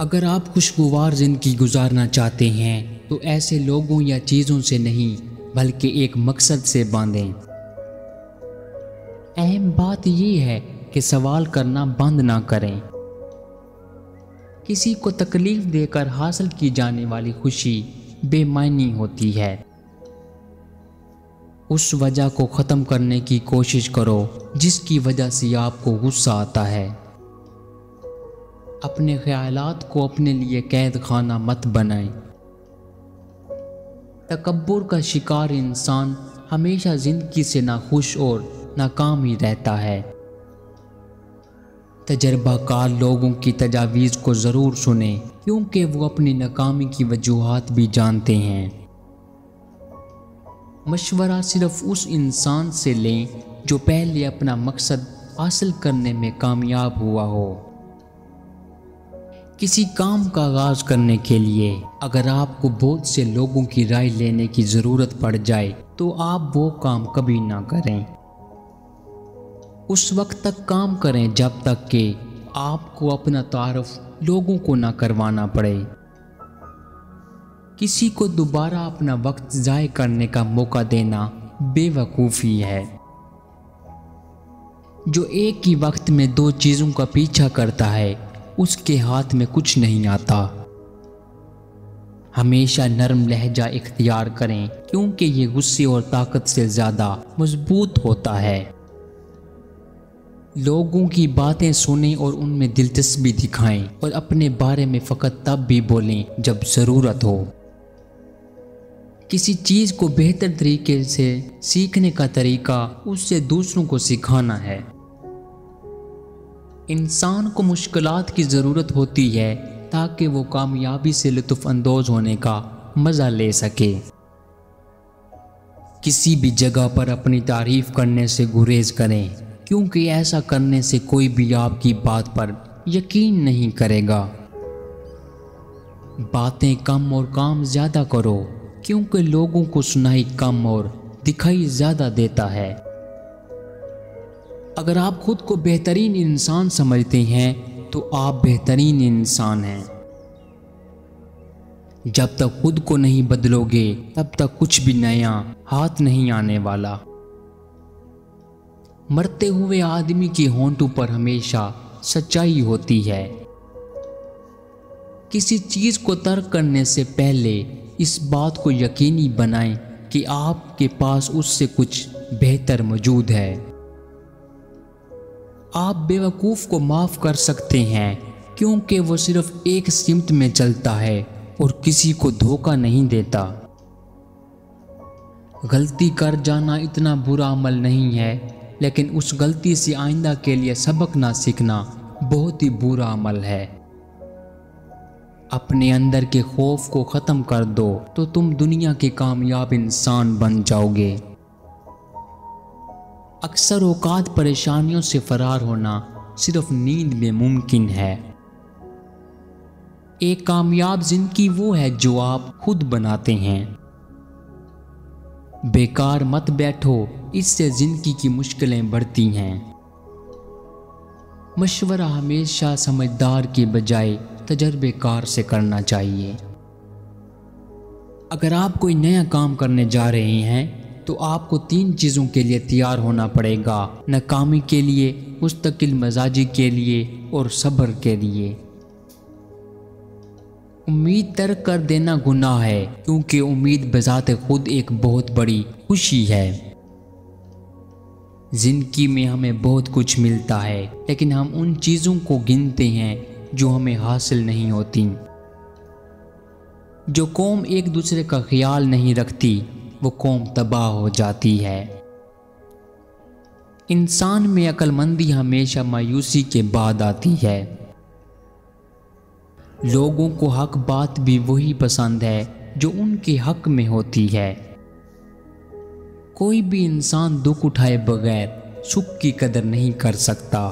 اگر آپ خوشگوار زندگی گزارنا چاہتے ہیں تو ایسے لوگوں یا چیزوں سے نہیں بلکہ ایک مقصد سے باندھیں۔ اہم بات یہ ہے کہ سوال کرنا بند نہ کریں۔ کسی کو تکلیف دے کر حاصل کی جانے والی خوشی بے معنی ہوتی ہے۔ اس وجہ کو ختم کرنے کی کوشش کرو جس کی وجہ سے آپ کو غصہ آتا ہے۔ اپنے خیالات کو اپنے لیے قید خانہ مت بنائیں۔ تکبر کا شکار انسان ہمیشہ زندگی سے ناخوش اور ناکام ہی رہتا ہے۔ تجربہ کار لوگوں کی تجاویز کو ضرور سنیں کیونکہ وہ اپنی ناکامی کی وجوہات بھی جانتے ہیں۔ مشورہ صرف اس انسان سے لیں جو پہلے اپنا مقصد حاصل کرنے میں کامیاب ہوا ہو۔ کسی کام کا آغاز کرنے کے لیے اگر آپ کو بہت سے لوگوں کی رائے لینے کی ضرورت پڑ جائے تو آپ وہ کام کبھی نہ کریں۔ اس وقت تک کام کریں جب تک کہ آپ کو اپنا تعارف لوگوں کو نہ کروانا پڑے۔ کسی کو دوبارہ اپنا وقت ضائع کرنے کا موقع دینا بے وقوفی ہے۔ جو ایک ہی وقت میں دو چیزوں کا پیچھا کرتا ہے اس کے ہاتھ میں کچھ نہیں آتا۔ ہمیشہ نرم لہجہ اختیار کریں کیونکہ یہ غصے اور طاقت سے زیادہ مضبوط ہوتا ہے۔ لوگوں کی باتیں سنیں اور ان میں دلچسپی دکھائیں اور اپنے بارے میں فقط تب بھی بولیں جب ضرورت ہو۔ کسی چیز کو بہتر طریقے سے سیکھنے کا طریقہ اس سے دوسروں کو سکھانا ہے۔ انسان کو مشکلات کی ضرورت ہوتی ہے تاکہ وہ کامیابی سے لطف اندوز ہونے کا مزہ لے سکے۔ کسی بھی جگہ پر اپنی تعریف کرنے سے گریز کریں کیونکہ ایسا کرنے سے کوئی بھی آپ کی بات پر یقین نہیں کرے گا۔ باتیں کم اور کام زیادہ کرو کیونکہ لوگوں کو سنائی کم اور دکھائی زیادہ دیتا ہے۔ اگر آپ خود کو بہترین انسان سمجھتے ہیں تو آپ بہترین انسان ہیں۔ جب تک خود کو نہیں بدلو گے تب تک کچھ بھی نیا ہاتھ نہیں آنے والا۔ مرتے ہوئے آدمی کے ہونٹوں پر ہمیشہ سچائی ہوتی ہے۔ کسی چیز کو ترک کرنے سے پہلے اس بات کو یقینی بنائیں کہ آپ کے پاس اس سے کچھ بہتر موجود ہے۔ آپ بیوقوف کو معاف کر سکتے ہیں کیونکہ وہ صرف ایک سمت میں چلتا ہے اور کسی کو دھوکہ نہیں دیتا۔ غلطی کر جانا اتنا برا عمل نہیں ہے لیکن اس غلطی سے آئندہ کے لیے سبق نہ سیکھنا بہت ہی برا عمل ہے۔ اپنے اندر کے خوف کو ختم کر دو تو تم دنیا کے کامیاب انسان بن جاؤ گے۔ اکثر اوقات پریشانیوں سے فرار ہونا صرف نیند میں ممکن ہے۔ ایک کامیاب زندگی وہ ہے جو آپ خود بناتے ہیں۔ بیکار مت بیٹھو، اس سے زندگی کی مشکلیں بڑھتی ہیں۔ مشورہ ہمیشہ سمجھدار کی بجائے تجربے کار سے کرنا چاہیے۔ اگر آپ کوئی نیا کام کرنے جا رہے ہیں تو آپ کو 3 چیزوں کے لیے تیار ہونا پڑے گا: ناکامی کے لیے، مستقل مزاجی کے لیے اور صبر کے لیے۔ امید ترک کر دینا گناہ ہے کیونکہ امید بذات خود ایک بہت بڑی خوشی ہے۔ زندگی میں ہمیں بہت کچھ ملتا ہے لیکن ہم ان چیزوں کو گنتے ہیں جو ہمیں حاصل نہیں ہوتی۔ جو قوم ایک دوسرے کا خیال نہیں رکھتی وہ قوم تباہ ہو جاتی ہے۔ انسان میں عقل مندی ہمیشہ مایوسی کے بعد آتی ہے۔ لوگوں کو حق بات بھی وہی پسند ہے جو ان کے حق میں ہوتی ہے۔ کوئی بھی انسان دکھ اٹھائے بغیر سکھ کی قدر نہیں کر سکتا۔